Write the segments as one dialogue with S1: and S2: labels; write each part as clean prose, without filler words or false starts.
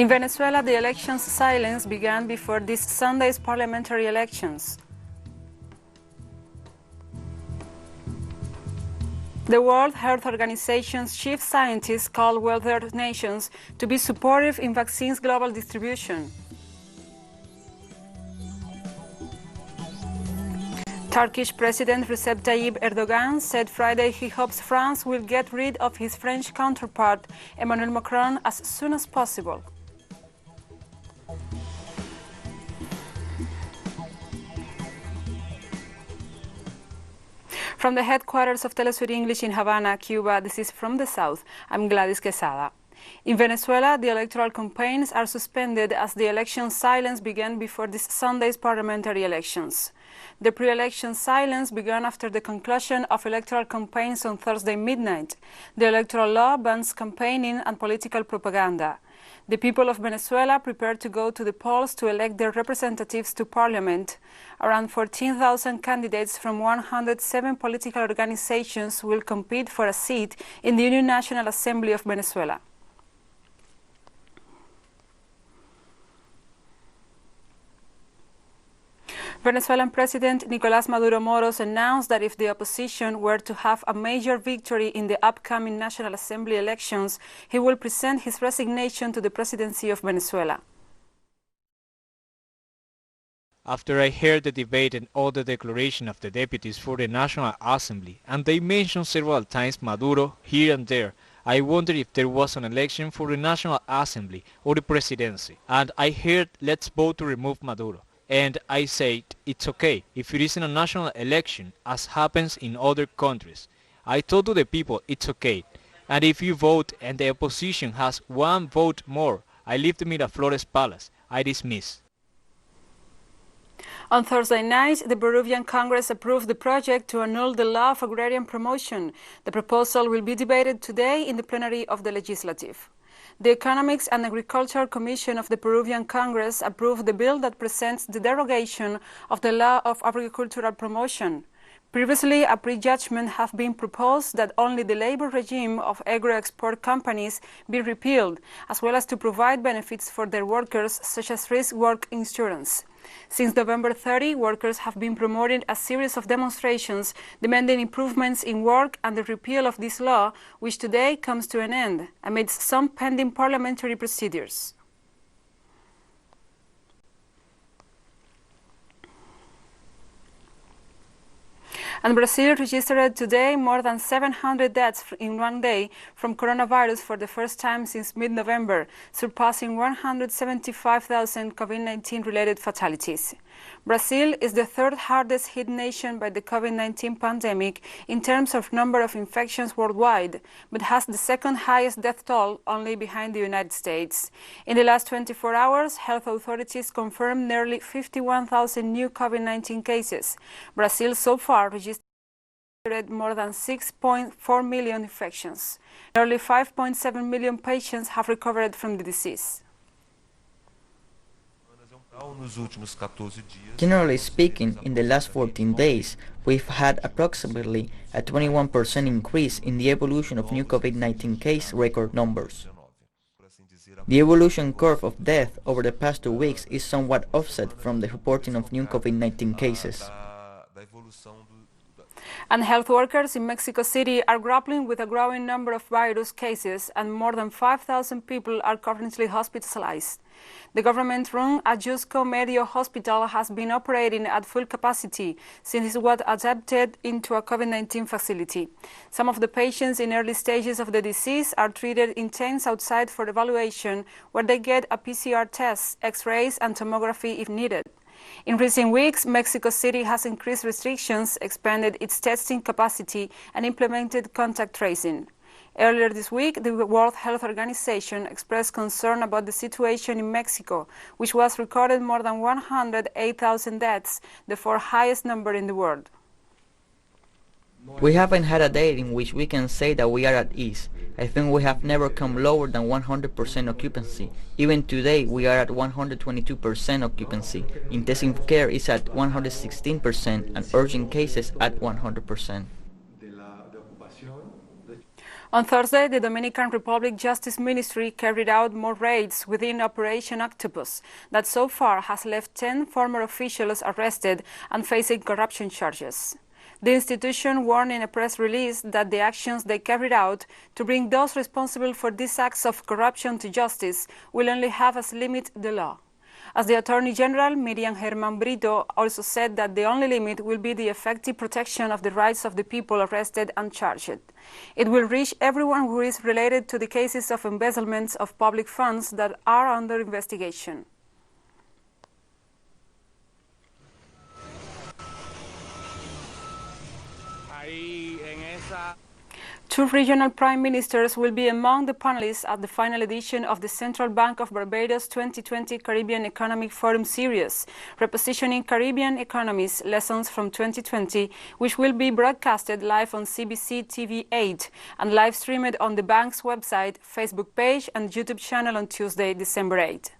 S1: In Venezuela, the elections silence began before this Sunday's parliamentary elections. The World Health Organization's chief scientists called wealthier nations to be supportive in vaccines' global distribution. Turkish President Recep Tayyip Erdogan said Friday he hopes France will get rid of his French counterpart, Emmanuel Macron, as soon as possible. From the headquarters of TeleSUR English in Havana, Cuba, this is From the South. I'm Gladys Quesada. In Venezuela, the electoral campaigns are suspended as the election silence began before this Sunday's parliamentary elections. The pre-election silence began after the conclusion of electoral campaigns on Thursday midnight. The electoral law bans campaigning and political propaganda. The people of Venezuela prepared to go to the polls to elect their representatives to parliament. Around 14,000 candidates from 107 political organizations will compete for a seat in the Union National Assembly of Venezuela. Venezuelan President Nicolás Maduro Moros announced that if the opposition were to have a major victory in the upcoming National Assembly elections, he will present his resignation to the presidency of Venezuela.
S2: After I heard the debate and all the declaration of the deputies for the National Assembly, and they mentioned several times Maduro here and there, I wondered if there was an election for the National Assembly or the presidency. And I heard, let's vote to remove Maduro. And I said, it's okay if it isn't a national election as happens in other countries. I told to the people, it's okay. And if you vote and the opposition has one vote more, I leave the Miraflores Palace. I dismiss.
S1: On Thursday night, the Peruvian Congress approved the project to annul the law of agrarian promotion. The proposal will be debated today in the plenary of the legislative. The Economics and Agriculture Commission of the Peruvian Congress approved the bill that presents the derogation of the law of agricultural promotion. Previously, a prejudgment had been proposed that only the labor regime of agro-export companies be repealed, as well as to provide benefits for their workers, such as risk work insurance. Since November 30, workers have been promoting a series of demonstrations demanding improvements in work and the repeal of this law, which today comes to an end, amidst some pending parliamentary procedures. And Brazil registered today more than 700 deaths in one day from coronavirus for the first time since mid-November, surpassing 175,000 COVID-19 related fatalities. Brazil is the third hardest hit nation by the COVID-19 pandemic in terms of number of infections worldwide, but has the second highest death toll, only behind the United States. In the last 24 hours, health authorities confirmed nearly 51,000 new COVID-19 cases. Brazil so far registered more than 6.4 million infections. Nearly 5.7 million patients have recovered from the disease.
S3: Generally speaking, in the last 14 days, we've had approximately a 21% increase in the evolution of new COVID-19 case record numbers. The evolution curve of death over the past 2 weeks is somewhat offset from the reporting of new COVID-19 cases.
S1: And health workers in Mexico City are grappling with a growing number of virus cases, and more than 5,000 people are currently hospitalized. The government-run W.H.O Medio hospital has been operating at full capacity since it was adapted into a COVID-19 facility. Some of the patients in early stages of the disease are treated in tents outside for evaluation, where they get a PCR test, X-rays, and tomography if needed. In recent weeks, Mexico City has increased restrictions, expanded its testing capacity, and implemented contact tracing. Earlier this week, the World Health Organization expressed concern about the situation in Mexico, which was recorded more than 108,000 deaths, the fourth highest number in the world.
S3: We haven't had a day in which we can say that we are at ease. I think we have never come lower than 100% occupancy. Even today, we are at 122% occupancy. Intensive care is at 116% and urgent cases at 100%.
S1: On Thursday, the Dominican Republic Justice Ministry carried out more raids within Operation Octopus that so far has left 10 former officials arrested and facing corruption charges. The institution warned in a press release that the actions they carried out to bring those responsible for these acts of corruption to justice will only have as limit the law. As the Attorney General, Miriam Germán Brito, also said that the only limit will be the effective protection of the rights of the people arrested and charged. It will reach everyone who is related to the cases of embezzlements of public funds that are under investigation. Two regional prime ministers will be among the panelists at the final edition of the Central Bank of Barbados 2020 Caribbean Economic Forum Series, Repositioning Caribbean Economies, Lessons from 2020, which will be broadcasted live on CBC TV 8 and live-streamed on the bank's website, Facebook page and YouTube channel on Tuesday, December 8.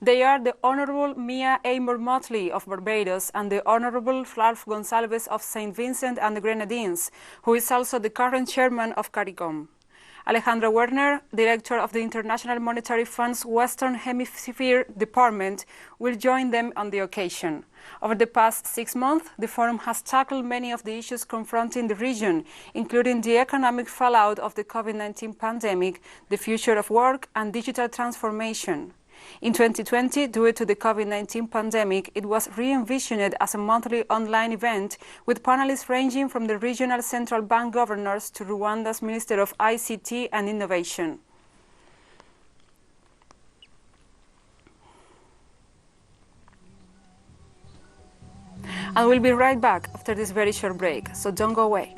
S1: They are the Honourable Mia Amor Motley of Barbados and the Honourable Ralph Gonsalves of St. Vincent and the Grenadines, who is also the current chairman of CARICOM. Alejandro Werner, director of the International Monetary Fund's Western Hemisphere Department, will join them on the occasion. Over the past 6 months, the forum has tackled many of the issues confronting the region, including the economic fallout of the COVID-19 pandemic, the future of work, and digital transformation. In 2020, due to the COVID-19 pandemic, it was re-envisioned as a monthly online event with panelists ranging from the regional central bank governors to Rwanda's Minister of ICT and Innovation. And we'll be right back after this very short break, so don't go away.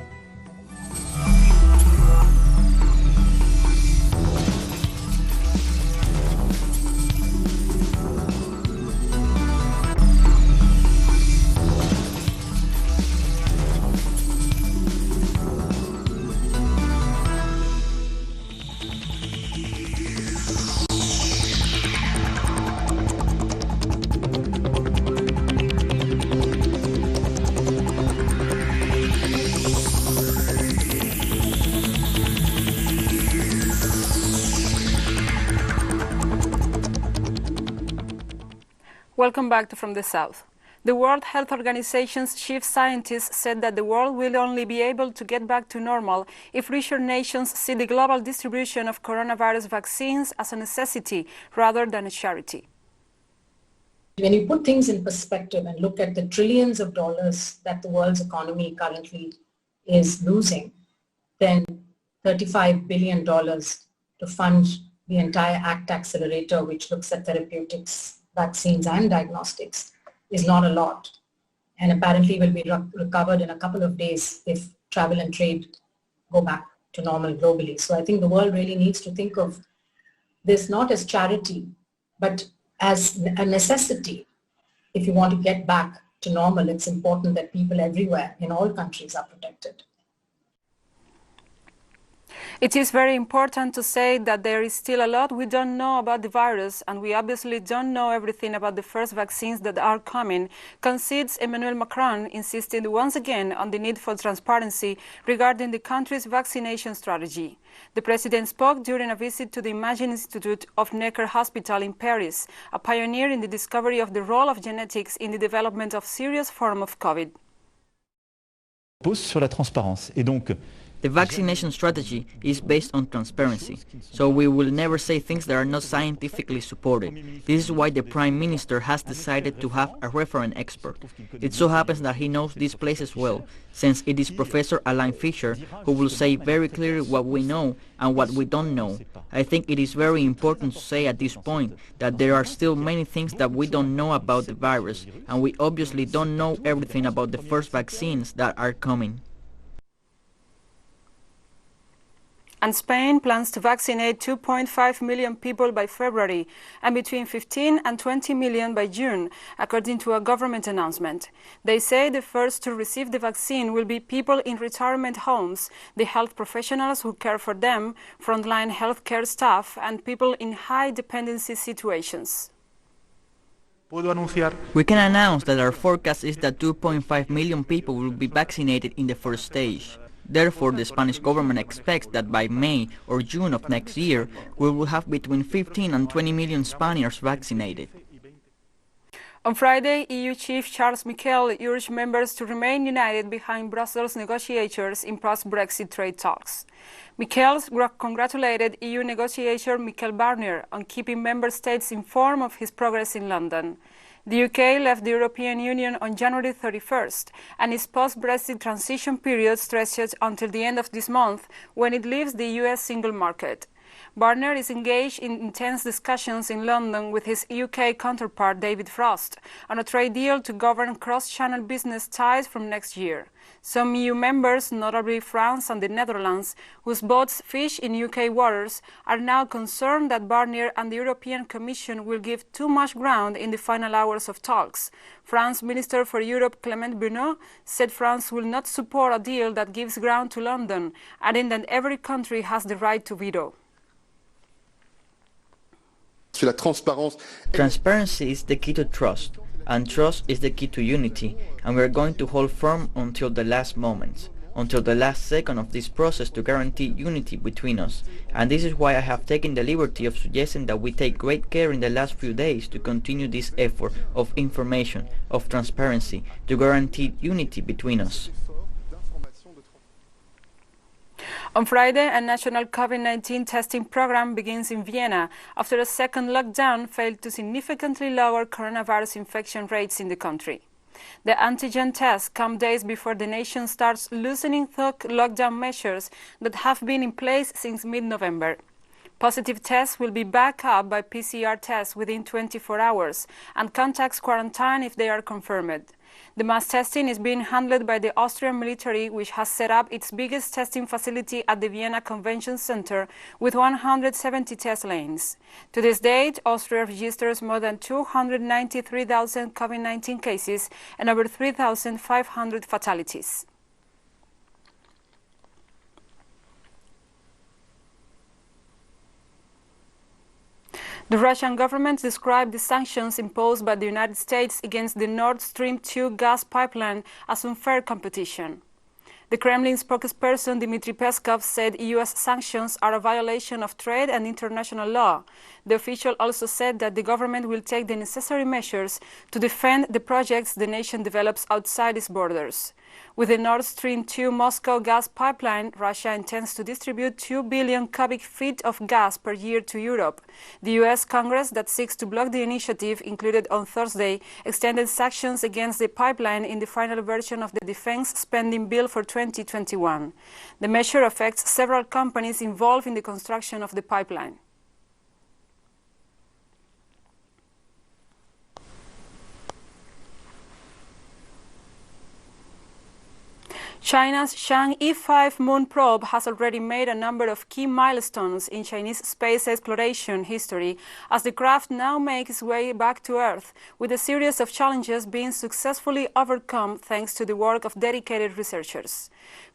S1: Welcome back to From the South. The World Health Organization's chief scientist said that the world will only be able to get back to normal if richer nations see the global distribution of coronavirus vaccines as a necessity rather than a charity.
S4: When you put things in perspective and look at the trillions of dollars that the world's economy currently is losing, then $35 billion to fund the entire ACT Accelerator, which looks at therapeutics, vaccines and diagnostics, is not a lot, and apparently will be recovered in a couple of days if travel and trade go back to normal globally. So I think the world really needs to think of this not as charity, but as a necessity. If you want to get back to normal, it's important that people everywhere in all countries are protected.
S1: It is very important to say that there is still a lot we don't know about the virus, and we obviously don't know everything about the first vaccines that are coming, concedes Emmanuel Macron, insisting once again on the need for transparency regarding the country's vaccination strategy. The president spoke during a visit to the Imagine Institute of Necker Hospital in Paris, a pioneer in the discovery of the role of genetics in the development of serious form of COVID.
S5: Pose sur la transparence et donc
S3: The vaccination strategy is based on transparency, so we will never say things that are not scientifically supported. This is why the Prime Minister has decided to have a referent expert. It so happens that he knows these places well, since it is Professor Alain Fischer who will say very clearly what we know and what we don't know. I think it is very important to say at this point that there are still many things that we don't know about the virus, and we obviously don't know everything about the first vaccines that are coming.
S1: And Spain plans to vaccinate 2.5 million people by February and between 15 and 20 million by June, according to a government announcement. They say the first to receive the vaccine will be people in retirement homes, the health professionals who care for them, frontline healthcare staff, and people in high dependency situations.
S3: We can announce that our forecast is that 2.5 million people will be vaccinated in the first stage. Therefore, the Spanish government expects that by May or June of next year, we will have between 15 and 20 million Spaniards vaccinated.
S1: On Friday, EU Chief Charles Michel urged members to remain united behind Brussels negotiators in post-Brexit trade talks. Michel congratulated EU negotiator Michel Barnier on keeping member states informed of his progress in London. The UK left the European Union on January 31st, and its post-Brexit transition period stretches until the end of this month, when it leaves the US single market. Barnier is engaged in intense discussions in London with his UK counterpart David Frost on a trade deal to govern cross-channel business ties from next year. Some EU members, notably France and the Netherlands, whose boats fish in UK waters, are now concerned that Barnier and the European Commission will give too much ground in the final hours of talks. France Minister for Europe Clément Bruno said France will not support a deal that gives ground to London, adding that every country has the right to veto.
S3: Transparency is the key to trust, and trust is the key to unity, and we are going to hold firm until the last moments, until the last second of this process to guarantee unity between us. And this is why I have taken the liberty of suggesting that we take great care in the last few days to continue this effort of information, of transparency, to guarantee unity between us.
S1: On Friday, a national COVID-19 testing program begins in Vienna after a second lockdown failed to significantly lower coronavirus infection rates in the country. The antigen tests come days before the nation starts loosening lockdown measures that have been in place since mid-November. Positive tests will be backed up by PCR tests within 24 hours and contacts quarantine if they are confirmed. The mass testing is being handled by the Austrian military, which has set up its biggest testing facility at the Vienna Convention Center with 170 test lanes. To this date, Austria registers more than 293,000 COVID-19 cases and over 3,500 fatalities. The Russian government described the sanctions imposed by the United States against the Nord Stream 2 gas pipeline as unfair competition. The Kremlin spokesperson Dmitry Peskov said U.S. sanctions are a violation of trade and international law. The official also said that the government will take the necessary measures to defend the projects the nation develops outside its borders. With the Nord Stream 2 Moscow gas pipeline, Russia intends to distribute 2 billion cubic feet of gas per year to Europe. The U.S. Congress that seeks to block the initiative included on Thursday extended sanctions against the pipeline in the final version of the defense spending bill for 2021. The measure affects several companies involved in the construction of the pipeline. China's Chang'e 5 moon probe has already made a number of key milestones in Chinese space exploration history as the craft now makes its way back to Earth, with a series of challenges being successfully overcome thanks to the work of dedicated researchers.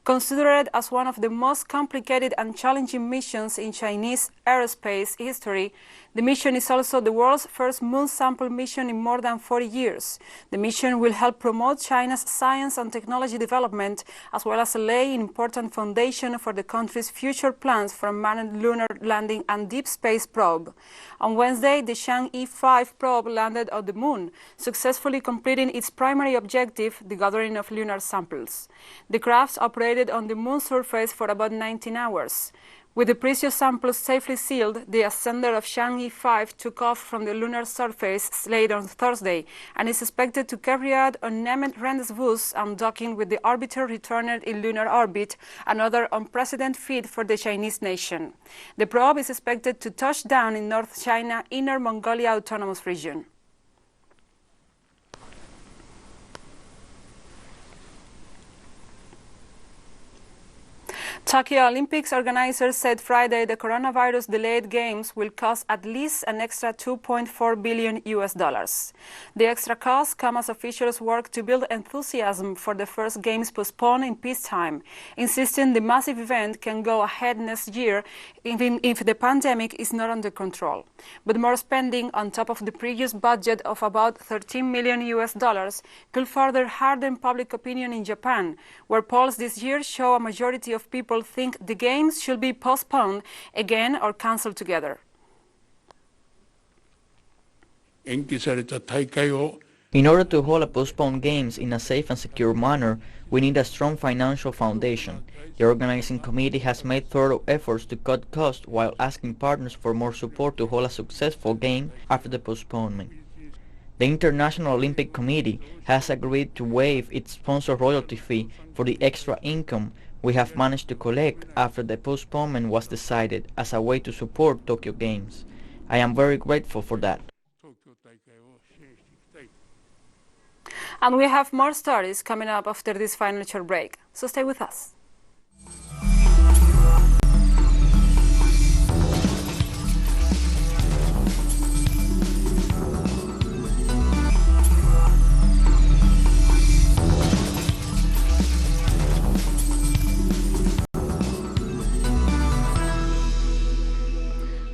S1: Considered as one of the most complicated and challenging missions in Chinese aerospace history, the mission is also the world's first moon sample mission in more than 40 years. The mission will help promote China's science and technology development, as well as lay an important foundation for the country's future plans for a manned lunar landing and deep space probe. On Wednesday, the Chang'e 5 probe landed on the moon, successfully completing its primary objective, the gathering of lunar samples. The craft operated on the moon's surface for about 19 hours. With the precious samples safely sealed, the ascender of Chang'e 5 took off from the lunar surface late on Thursday and is expected to carry out unnamed rendezvous and docking with the orbiter returned in lunar orbit, another unprecedented feat for the Chinese nation. The probe is expected to touch down in North China, Inner Mongolia Autonomous Region. Tokyo Olympics organizers said Friday the coronavirus delayed games will cost at least an extra $2.4 billion. The extra costs come as officials work to build enthusiasm for the first games postponed in peacetime, insisting the massive event can go ahead next year even if the pandemic is not under control. But more spending on top of the previous budget of about $13 million could further harden public opinion in Japan, where polls this year show a majority of people think the games should be postponed again or cancelled together.
S3: In order to hold a postponed games in a safe and secure manner, we need a strong financial foundation. The organizing committee has made thorough efforts to cut costs while asking partners for more support to hold a successful game after the postponement. The International Olympic Committee has agreed to waive its sponsor royalty fee for the extra income we have managed to collect after the postponement was decided as a way to support Tokyo Games. I am very grateful for that.
S1: And we have more stories coming up after this financial break, so stay with us.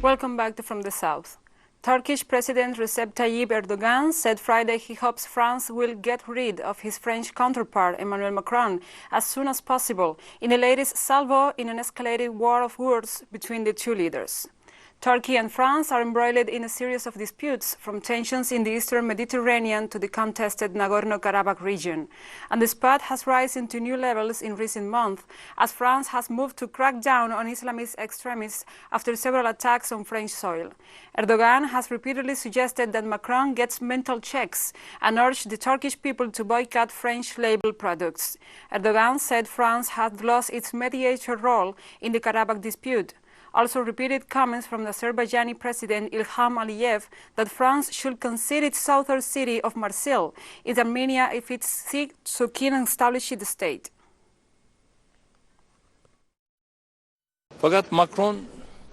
S1: Welcome back to From the South. Turkish President Recep Tayyip Erdogan said Friday he hopes France will get rid of his French counterpart Emmanuel Macron as soon as possible in the latest salvo in an escalated war of words between the two leaders. Turkey and France are embroiled in a series of disputes, from tensions in the eastern Mediterranean to the contested Nagorno-Karabakh region. And the spat has risen to new levels in recent months, as France has moved to crack down on Islamist extremists after several attacks on French soil. Erdogan has repeatedly suggested that Macron gets mental checks and urged the Turkish people to boycott French-labeled products. Erdogan said France had lost its mediator role in the Karabakh dispute. Also repeated comments from the Azerbaijani president Ilham Aliyev that France should concede its southern city of Marseille in Armenia if it seeks to establish the state.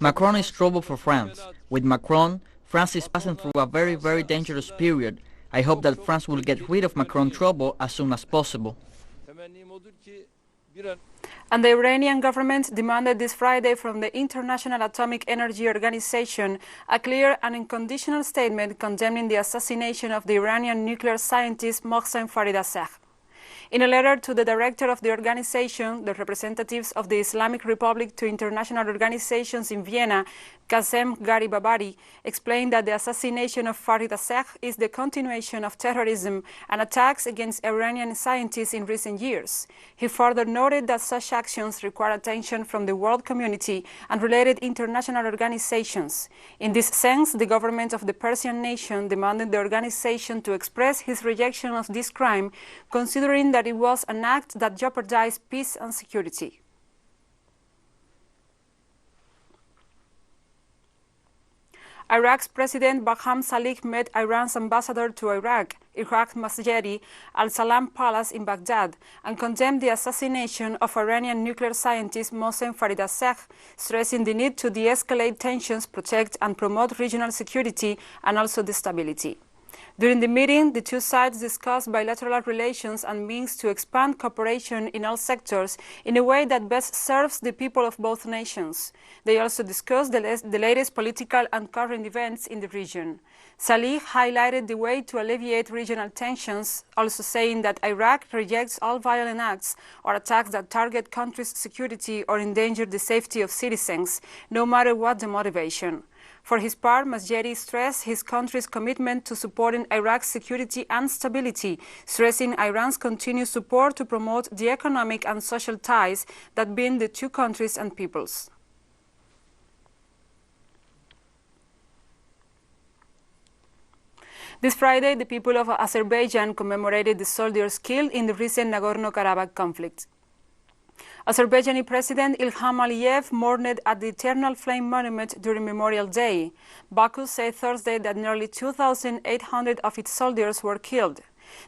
S3: Macron is trouble for France. With Macron, France is passing through a very, very dangerous period. I hope that France will get rid of Macron trouble as soon as possible.
S1: And the Iranian government demanded this Friday from the International Atomic Energy Organization a clear and unconditional statement condemning the assassination of the Iranian nuclear scientist Mohsen Faridazade. In a letter to the director of the organization, the representatives of the Islamic Republic to international organizations in Vienna, Qasem Garibabadi, explained that the assassination of Faridazade is the continuation of terrorism and attacks against Iranian scientists in recent years. He further noted that such actions require attention from the world community and related international organizations. In this sense, the government of the Persian nation demanded the organization to express his rejection of this crime, considering that it was an act that jeopardized peace and security. Iraq's President Barham Salih met Iran's ambassador to Iraq, Iraq Masjedi, Al-Salam Palace in Baghdad, and condemned the assassination of Iranian nuclear scientist Mohsen Faridazade, stressing the need to de-escalate tensions, protect and promote regional security and also the stability. During the meeting, the two sides discussed bilateral relations and means to expand cooperation in all sectors in a way that best serves the people of both nations. They also discussed the latest political and current events in the region. Salih highlighted the way to alleviate regional tensions, also saying that Iraq rejects all violent acts or attacks that target countries' security or endanger the safety of citizens, no matter what the motivation. For his part, Masjedi stressed his country's commitment to supporting Iraq's security and stability, stressing Iran's continued support to promote the economic and social ties that bind the two countries and peoples. This Friday, the people of Azerbaijan commemorated the soldiers killed in the recent Nagorno-Karabakh conflict. Azerbaijani President Ilham Aliyev mourned at the Eternal Flame Monument during Memorial Day. Baku said Thursday that nearly 2,800 of its soldiers were killed.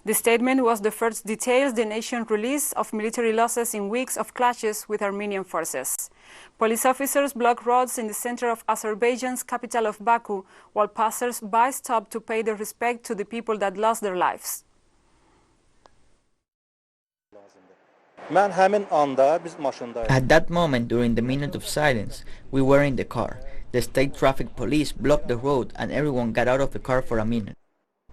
S1: The statement was the first details the nation released of military losses in weeks of clashes with Armenian forces. Police officers blocked roads in the center of Azerbaijan's capital of Baku, while passers-by stopped to pay their respect to the people that lost their lives.
S3: At that moment, during the minute of silence, we were in the car. The state traffic police blocked the road and everyone got out of the car for a minute.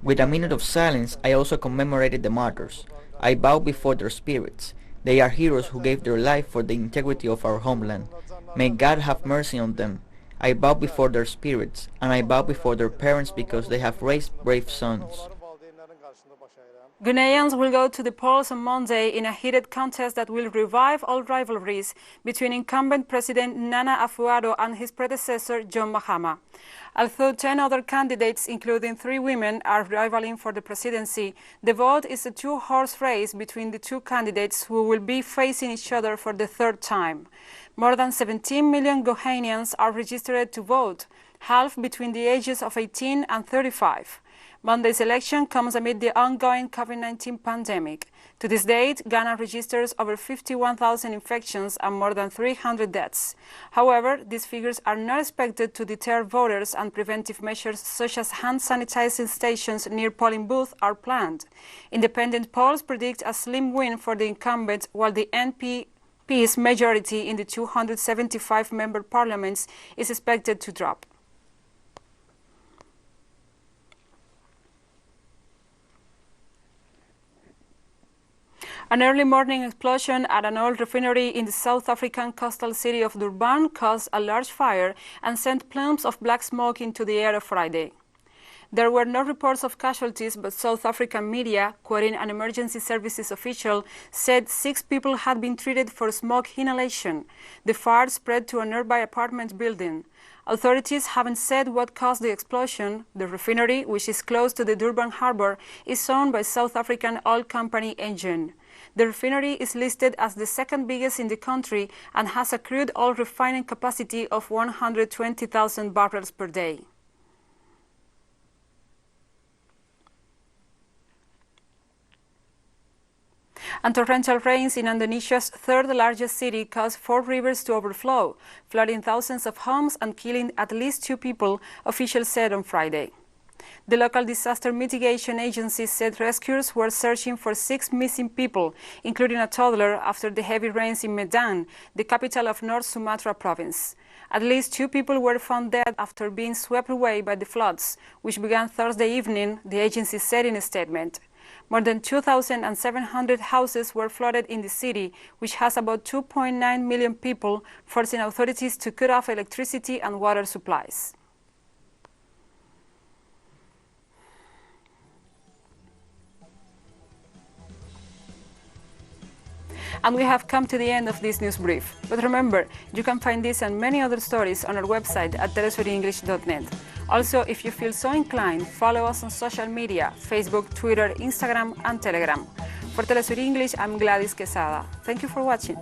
S3: With a minute of silence, I also commemorated the martyrs. I bow before their spirits. They are heroes who gave their life for the integrity of our homeland. May God have mercy on them. I bow before their spirits, and I bow before their parents because they have raised brave sons.
S1: Guineans will go to the polls on Monday in a heated contest that will revive all rivalries between incumbent President Nana Akufo-Addo and his predecessor John Mahama. Although 10 other candidates, including 3 women, are rivaling for the presidency, the vote is a two-horse race between the two candidates who will be facing each other for the third time. More than 17 million Ghanaians are registered to vote, half between the ages of 18 and 35. Monday's election comes amid the ongoing COVID-19 pandemic. To this date, Ghana registers over 51,000 infections and more than 300 deaths. However, these figures are not expected to deter voters, and preventive measures such as hand sanitizing stations near polling booths are planned. Independent polls predict a slim win for the incumbent, while the NPP's majority in the 275-member parliaments is expected to drop. An early morning explosion at an oil refinery in the South African coastal city of Durban caused a large fire and sent plumes of black smoke into the air on Friday. There were no reports of casualties, but South African media, quoting an emergency services official, said 6 people had been treated for smoke inhalation. The fire spread to a nearby apartment building. Authorities haven't said what caused the explosion. The refinery, which is close to the Durban harbor, is owned by South African oil company Engen. The refinery is listed as the second biggest in the country and has a crude oil refining capacity of 120,000 barrels per day. And torrential rains in Indonesia's third largest city caused 4 rivers to overflow, flooding thousands of homes and killing at least 2 people, officials said on Friday. The local disaster mitigation agency said rescuers were searching for 6 missing people, including a toddler, after the heavy rains in Medan, the capital of North Sumatra province. At least 2 people were found dead after being swept away by the floods, which began Thursday evening, the agency said in a statement. More than 2,700 houses were flooded in the city, which has about 2.9 million people, forcing authorities to cut off electricity and water supplies. And we have come to the end of this news brief. But remember, you can find this and many other stories on our website at telesurenglish.net. Also, if you feel so inclined, follow us on social media, Facebook, Twitter, Instagram, and Telegram. For TeleSUR English, I'm Gladys Quesada. Thank you for watching.